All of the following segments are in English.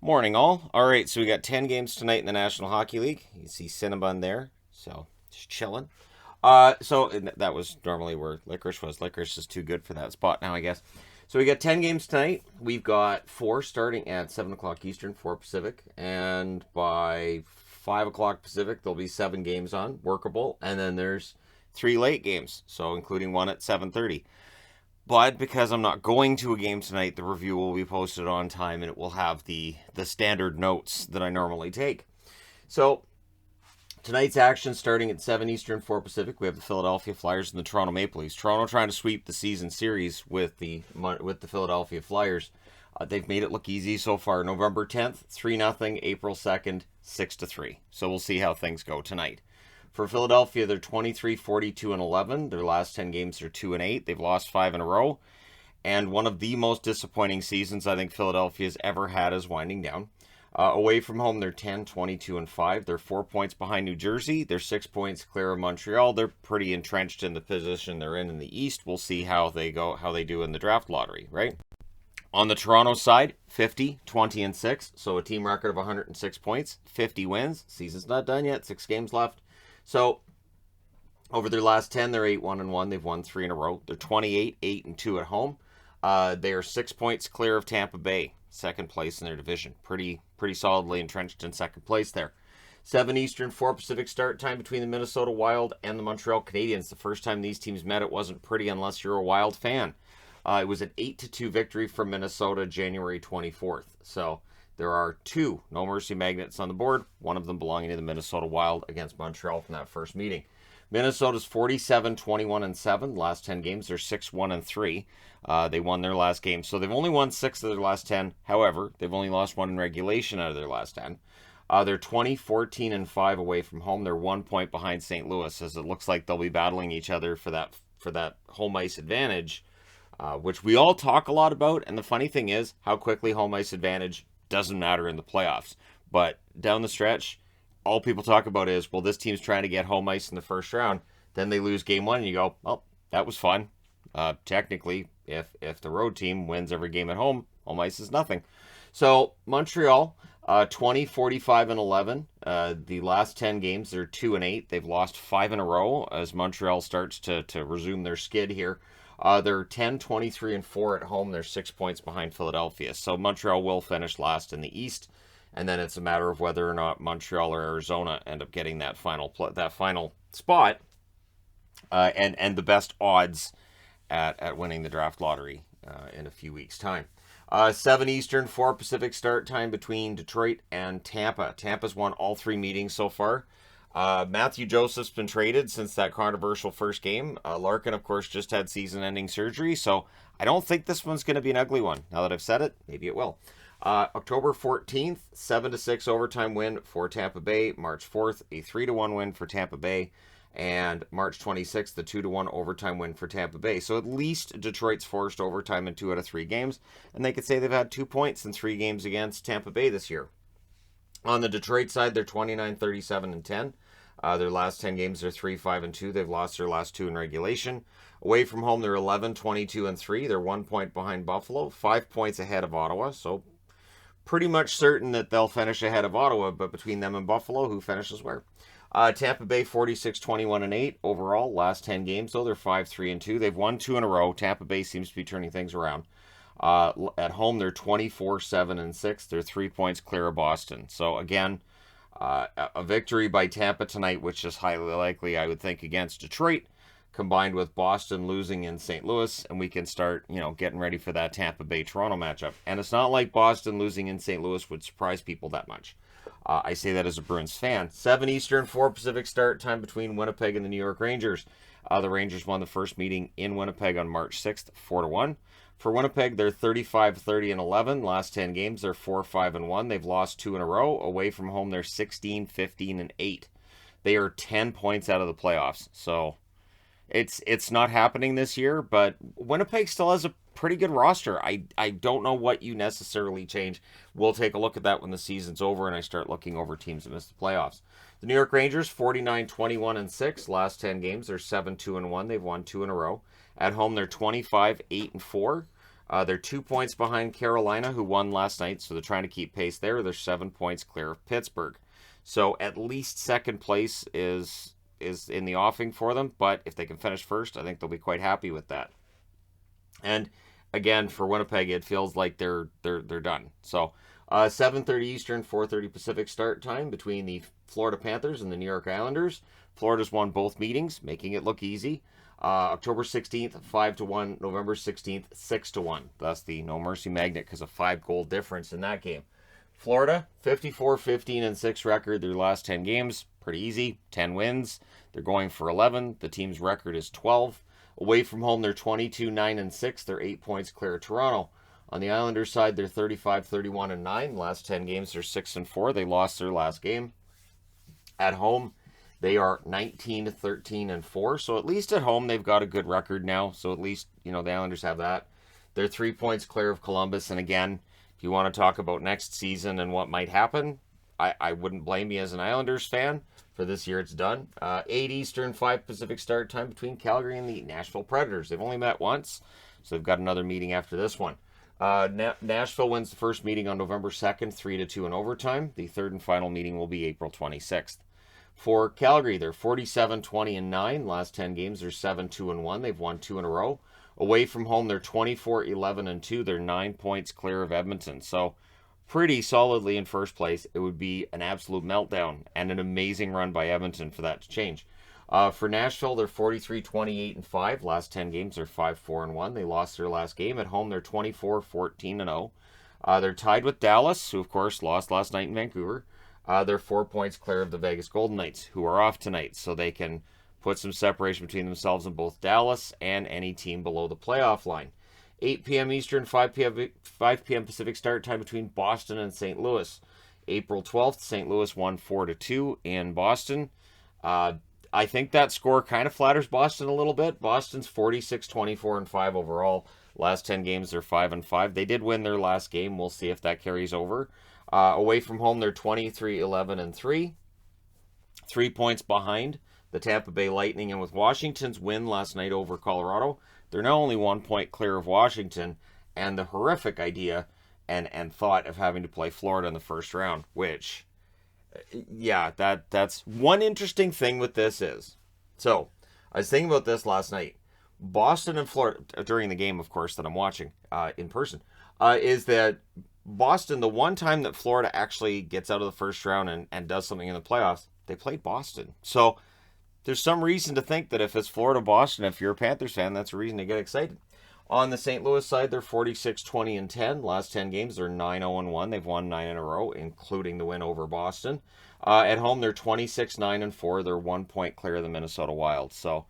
Morning, all. All right, so we got 10 games tonight in the National Hockey League. You can see Cinnabon there, so just chilling. That was normally where Licorice was. Licorice is too good for that spot now, I guess. So we got 10 games tonight. We've got 4 starting at 7 o'clock Eastern, 4 Pacific. And by 5 o'clock Pacific, there'll be 7 games on, workable. And then there's 3 late games, so including one at 7:30. But because I'm not going to a game tonight, the review will be posted on time and it will have the standard notes that I normally take. So tonight's action starting at 7 Eastern, 4 Pacific. We have the Philadelphia Flyers and the Toronto Maple Leafs. Toronto trying to sweep the season series with the Philadelphia Flyers. They've made it look easy so far. November 10th, 3-0. April 2nd, 6-3. So we'll see how things go tonight. For Philadelphia, they're 23, 42, and 11. Their last 10 games are 2 and 8. They've lost 5 in a row. And one of the most disappointing seasons I think Philadelphia's ever had is winding down. Away from home, they're 10, 22, and 5. They're 4 points behind New Jersey. They're 6 points clear of Montreal. They're pretty entrenched in the position they're in the East. We'll see how they do in the draft lottery, right? On the Toronto side, 50, 20, and 6. So a team record of 106 points, 50 wins. Season's not done yet. 6 games left. So, over their last 10, they're 8-1-1. They've won 3 in a row. They're 28, 8-2 at home. They are 6 points clear of Tampa Bay, second place in their division. Pretty solidly entrenched in second place there. 7 Eastern, 4 Pacific start time between the Minnesota Wild and the Montreal Canadiens. The first time these teams met, it wasn't pretty unless you're a Wild fan. It was an 8-2 victory for Minnesota January 24th. So, there are 2 no mercy magnets on the board, one of them belonging to the Minnesota Wild against Montreal from that first meeting. Minnesota's 47, 21, and 7. Last 10 games, they're 6-1 and 3. They won their last game, so they've only won 6 of their last 10. However, they've only lost 1 in regulation out of their last 10. They're 20, 14, and 5 away from home. They're 1 point behind St. Louis, as it looks like they'll be battling each other for that home ice advantage, which we all talk a lot about. And the funny thing is how quickly home ice advantage doesn't matter in the playoffs. But down the stretch, all people talk about is, well, this team's trying to get home ice in the first round. Then they lose game 1 and you go, well, that was fun. Technically, if the road team wins every game at home ice is nothing. So Montreal, 20, 45, and 11. The last 10 games, they're 2 and 8. They've lost 5 in a row as Montreal starts to resume their skid here. They're 10, 23, and 4 at home. They're 6 points behind Philadelphia. So Montreal will finish last in the East, and then it's a matter of whether or not Montreal or Arizona end up getting that final spot, and the best odds at winning the draft lottery in a few weeks' time. 7 Eastern, 4 Pacific start time between Detroit and Tampa. Tampa's won all 3 meetings so far. Matthew Joseph's been traded since that controversial first game. Larkin, of course, just had season-ending surgery, so I don't think this one's going to be an ugly one. Now that I've said it, maybe it will. October 14th, 7-6 overtime win for Tampa Bay. March 4th, a 3-1 win for Tampa Bay. And March 26th, the 2-1 overtime win for Tampa Bay. So at least Detroit's forced overtime in 2 out of 3 games, and they could say they've had 2 points in 3 games against Tampa Bay this year. On the Detroit side, they're 29, 37, and 10. Their last 10 games are 3, 5, and 2. They've lost their last 2 in regulation. Away from home, they're 11, 22, and 3. They're 1 point behind Buffalo, 5 points ahead of Ottawa. So pretty much certain that they'll finish ahead of Ottawa, but between them and Buffalo, who finishes where? Tampa Bay 46, 21, and 8 overall. Last 10 games, though, they're 5, 3, and 2. They've won 2 in a row. Tampa Bay seems to be turning things around. At home, they're 24, 7, and 6. They're 3 points clear of Boston. So, again, a victory by Tampa tonight, which is highly likely, I would think, against Detroit, combined with Boston losing in St. Louis, and we can start, getting ready for that Tampa Bay-Toronto matchup. And it's not like Boston losing in St. Louis would surprise people that much. I say that as a Bruins fan. 7 Eastern, 4 Pacific start time between Winnipeg and the New York Rangers. The Rangers won the first meeting in Winnipeg on March 6th, 4-1. For Winnipeg, they're 35, 30, and 11. Last 10 games, they're 4, 5, and 1. They've lost 2 in a row. Away from home, they're 16, 15, and 8. They are 10 points out of the playoffs. So it's not happening this year, but Winnipeg still has a pretty good roster. I don't know what you necessarily change. We'll take a look at that when the season's over and I start looking over teams that missed the playoffs. The New York Rangers, 49, 21, and 6. Last 10 games, they're 7, 2, and 1. They've won 2 in a row. At home, they're 25, 8, and 4. They're 2 points behind Carolina, who won last night, so they're trying to keep pace there. They're 7 points clear of Pittsburgh. So at least second place is in the offing for them, but if they can finish first, I think they'll be quite happy with that. And again, for Winnipeg, it feels like they're done. So 7:30 Eastern, 4:30 Pacific start time between the Florida Panthers and the New York Islanders. Florida's won both meetings, making it look easy. October 16th, 5-1. November 16th, 6-1. That's the No Mercy Magnet because of 5-goal difference in that game. Florida, 54-15-6 record. Their last 10 games, pretty easy. 10 wins. They're going for 11. The team's record is 12. Away from home, they're 22-9-6. They're 8 points clear of Toronto. On the Islanders side, they're 35-31-9. Last 10 games, they're 6-4. They lost their last game. At home, they are 19-13-4. So at least at home, they've got a good record now. So at least, the Islanders have that. They're 3 points clear of Columbus. And again, if you want to talk about next season and what might happen, I wouldn't blame you as an Islanders fan. For this year, it's done. 8 Eastern, 5 Pacific start time between Calgary and the Nashville Predators. They've only met once, so they've got another meeting after this one. Nashville wins the first meeting on November 2nd, 3-2 in overtime. The third and final meeting will be April 26th. For Calgary, they're 47-20-9. Last 10 games, they're 7-2-1. They've won 2 in a row. Away from home, they're 24-11-2. They're 9 points clear of Edmonton. So pretty solidly in first place. It would be an absolute meltdown and an amazing run by Edmonton for that to change. For Nashville, they're 43-28-5. Last 10 games, they're 5-4-1. They lost their last game. At home, they're 24-14-0. They're tied with Dallas, who, of course, lost last night in Vancouver. They're 4 points clear of the Vegas Golden Knights, who are off tonight, so they can put some separation between themselves and both Dallas and any team below the playoff line. 8 p.m. Eastern, 5 p.m. Pacific start time between Boston and St. Louis. April 12th, St. Louis won 4-2 in Boston. I think that score kind of flatters Boston a little bit. Boston's 46-24-5 overall. Last 10 games, they're 5-5. They did win their last game. We'll see if that carries over. Away from home, they're 23-11-3. 3 points behind the Tampa Bay Lightning. And with Washington's win last night over Colorado, they're now only 1 point clear of Washington, and the horrific idea and thought of having to play Florida in the first round, which, yeah, that's one interesting thing with this is. So, I was thinking about this last night. Boston and Florida, during the game, of course, that I'm watching in person, is that Boston, the one time that Florida actually gets out of the first round and does something in the playoffs, they played Boston. So, there's some reason to think that if it's Florida-Boston, if you're a Panthers fan, that's a reason to get excited. On the St. Louis side, they're 46-20-10. Last 10 games, they're 9-0-1. They've won 9 in a row, including the win over Boston. At home, they're 26-9-4. They're 1 point clear of the Minnesota Wild. So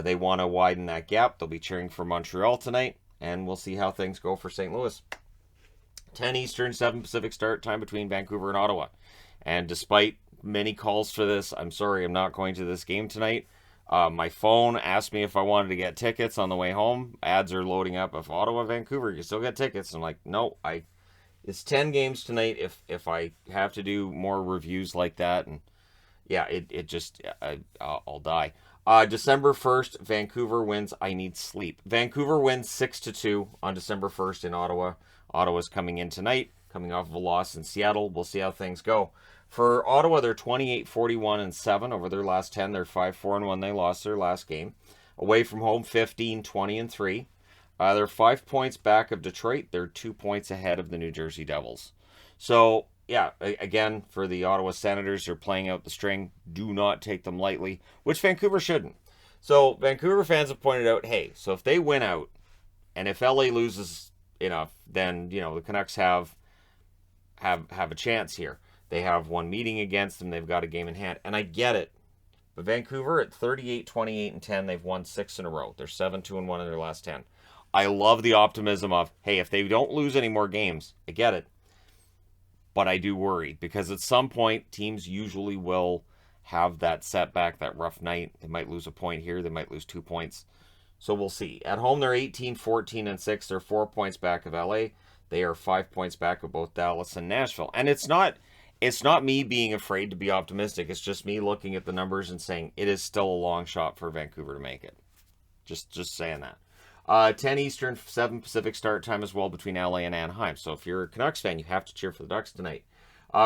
they want to widen that gap. They'll be cheering for Montreal tonight, and we'll see how things go for St. Louis. 10 Eastern, 7 Pacific start time between Vancouver and Ottawa. And despite many calls for this, I'm sorry, I'm not going to this game tonight. My phone asked me if I wanted to get tickets on the way home. Ads are loading up of Ottawa, Vancouver. You can still get tickets. I'm like, no, it's 10 games tonight. If I have to do more reviews like that, and yeah, I'll die. December 1st, Vancouver wins. I need sleep. Vancouver wins 6-2 on December 1st in Ottawa. Ottawa's coming in tonight, coming off of a loss in Seattle. We'll see how things go. For Ottawa, they're 28-41-7. Over their last 10, they're 5-4-1. They lost their last game. Away from home, 15-20-3. They're 5 points back of Detroit. They're 2 points ahead of the New Jersey Devils. So, yeah, again, for the Ottawa Senators, they're playing out the string. Do not take them lightly, which Vancouver shouldn't. So, Vancouver fans have pointed out, hey, so if they win out, and if LA loses enough, then, the Canucks have a chance here. They have one meeting against them. They've got a game in hand. And I get it. But Vancouver at 38-28-10, they've won 6 in a row. They're 7-2-1 in their last 10. I love the optimism of, hey, if they don't lose any more games, I get it. But I do worry because at some point, teams usually will have that setback, that rough night. They might lose a point here. They might lose 2 points. So we'll see. At home, they're 18-14-6. They're 4 points back of LA. They are 5 points back of both Dallas and Nashville. And it's not me being afraid to be optimistic. It's just me looking at the numbers and saying it is still a long shot for Vancouver to make it. Just saying that. 10 Eastern, 7 Pacific start time as well between LA and Anaheim. So if you're a Canucks fan, you have to cheer for the Ducks tonight.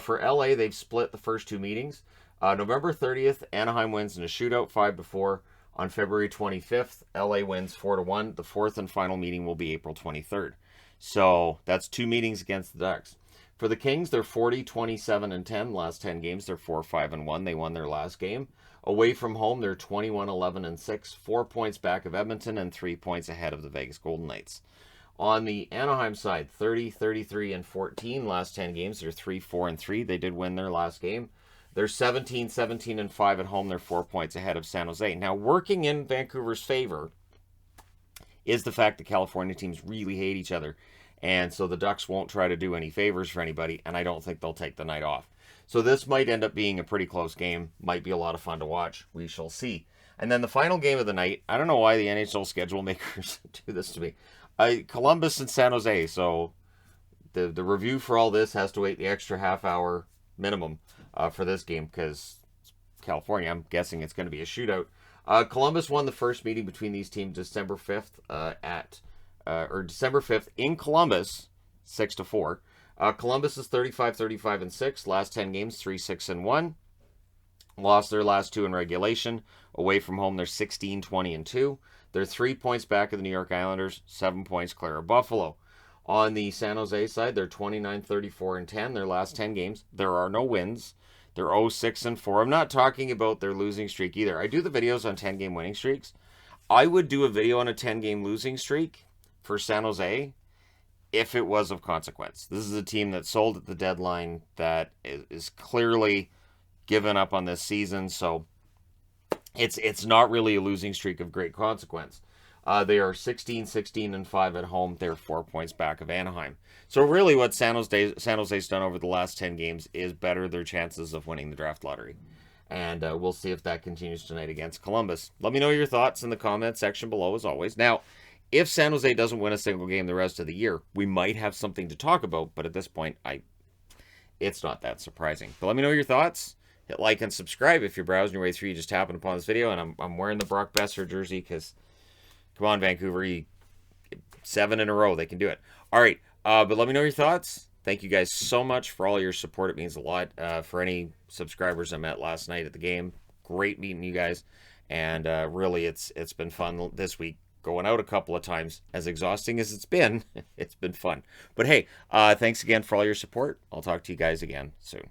For LA, they've split the first two meetings. November 30th, Anaheim wins in a shootout 5-4. On February 25th, LA wins 4-1. The fourth and final meeting will be April 23rd. So that's two meetings against the Ducks. For the Kings, they're 40-27-10. Last 10 games, they're 4-5-1. They won their last game. Away from home, they're 21-11-6. 4 points back of Edmonton and 3 points ahead of the Vegas Golden Knights. On the Anaheim side, 30-33-14. Last 10 games, they're 3-4-3. They did win their last game. They're 17-17-5 at home. They're 4 points ahead of San Jose. Now, working in Vancouver's favor is the fact that California teams really hate each other. And so the Ducks won't try to do any favors for anybody, and I don't think they'll take the night off. So this might end up being a pretty close game. Might be a lot of fun to watch. We shall see. And then the final game of the night, I don't know why the NHL schedule makers do this to me. Columbus and San Jose. So the review for all this has to wait the extra half hour minimum for this game because California, I'm guessing it's going to be a shootout. Columbus won the first meeting between these teams December 5th December 5th in Columbus, 6-4. Columbus is 35-35-6. Last 10 games, 3-6-1. Lost their last two in regulation. Away from home, they're 16-20-2. They're 3 points back of the New York Islanders, 7 points clear of Buffalo. On the San Jose side, they're 29-34-10. Their last 10 games, there are no wins. They're 0-6-4. I'm not talking about their losing streak either. I do the videos on 10-game winning streaks. I would do a video on a 10-game losing streak for San Jose if it was of consequence. This is a team that sold at the deadline, that is clearly given up on this season, so it's not really a losing streak of great consequence. They are 16-16-5 at home. They're 4 points back of Anaheim. So really what San Jose's done over the last 10 games is better their chances of winning the draft lottery. And we'll see if that continues tonight against Columbus. Let me know your thoughts in the comments section below, as always. Now, if San Jose doesn't win a single game the rest of the year, we might have something to talk about, but at this point, it's not that surprising. But let me know your thoughts. Hit like and subscribe if you're browsing your way through. You just happened upon this video, and I'm wearing the Brock Besser jersey because, come on, Vancouver, 7 in a row, they can do it. All right, but let me know your thoughts. Thank you guys so much for all your support. It means a lot. For any subscribers I met last night at the game, great meeting you guys, and really, it's been fun this week. Going out a couple of times, as exhausting as it's been fun. But hey, thanks again for all your support. I'll talk to you guys again soon.